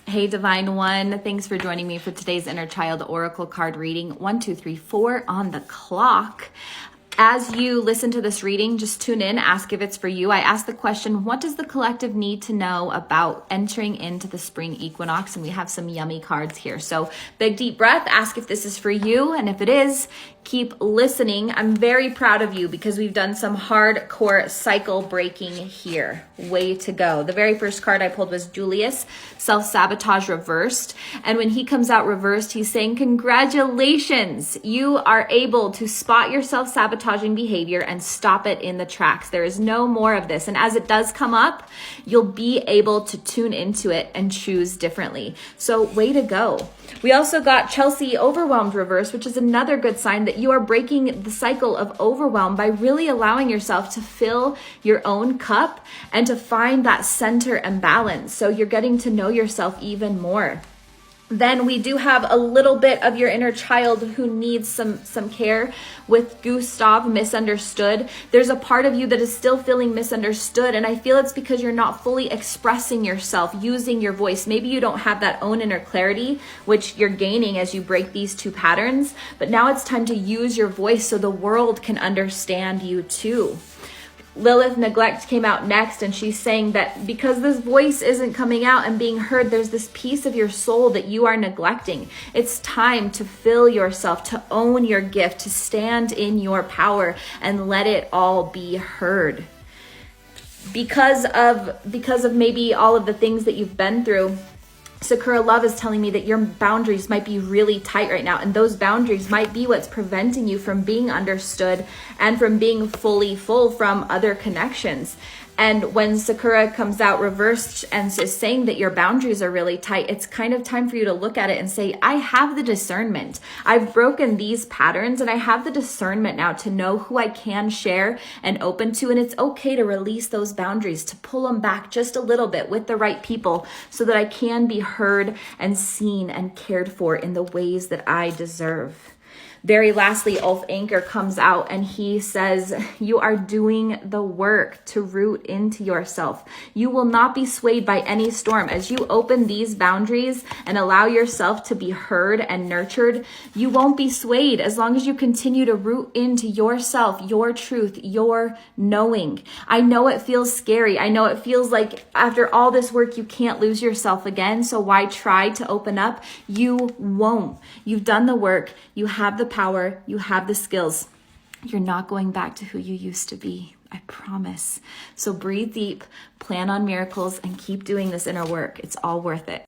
Hey, Divine One. Thanks for joining me for today's Inner Child Oracle card reading. 1, 2, 3, 4 on the clock. As you listen to this reading, just tune in, ask if it's for you. I ask the question, what does the collective need to know about entering into the spring equinox? And we have some yummy cards here. So big deep breath, ask if this is for you. And if it is, keep listening. I'm very proud of you because we've done some hardcore cycle breaking here. Way to go. The very first card I pulled was Julius, self-sabotage reversed. And when he comes out reversed, he's saying, congratulations, you are able to spot your self-sabotaging behavior and stop it in the tracks. There is no more of this. And as it does come up, you'll be able to tune into it and choose differently. So way to go. We also got Chelsea overwhelmed reverse, which is another good sign that you are breaking the cycle of overwhelm by really allowing yourself to fill your own cup and to find that center and balance. So you're getting to know yourself even more. Then we do have a little bit of your inner child who needs some care with Gustav, misunderstood. There's a part of you that is still feeling misunderstood, and I feel it's because you're not fully expressing yourself, using your voice. Maybe you don't have that own inner clarity, which you're gaining as you break these two patterns, but now it's time to use your voice so the world can understand you too. Lilith neglect came out next, and she's saying that because this voice isn't coming out and being heard, there's this piece of your soul that you are neglecting. It's time to fill yourself, to own your gift, to stand in your power and let it all be heard. Because of maybe all of the things that you've been through, Sakura Love is telling me that your boundaries might be really tight right now, and those boundaries might be what's preventing you from being understood and from being fully full from other connections. And when Sakura comes out reversed and is saying that your boundaries are really tight, it's kind of time for you to look at it and say, I have the discernment. I've broken these patterns and I have the discernment now to know who I can share and open to. And it's okay to release those boundaries, to pull them back just a little bit with the right people so that I can be heard and seen and cared for in the ways that I deserve. Very lastly, Ulf Anchor comes out and he says, you are doing the work to root into yourself. You will not be swayed by any storm. As you open these boundaries and allow yourself to be heard and nurtured, you won't be swayed as long as you continue to root into yourself, your truth, your knowing. I know it feels scary. I know it feels like after all this work, you can't lose yourself again. So why try to open up? You won't. You've done the work. You have the power, you have the skills. You're not going back to who you used to be. I promise. So breathe deep, plan on miracles, and keep doing this inner work. It's all worth it.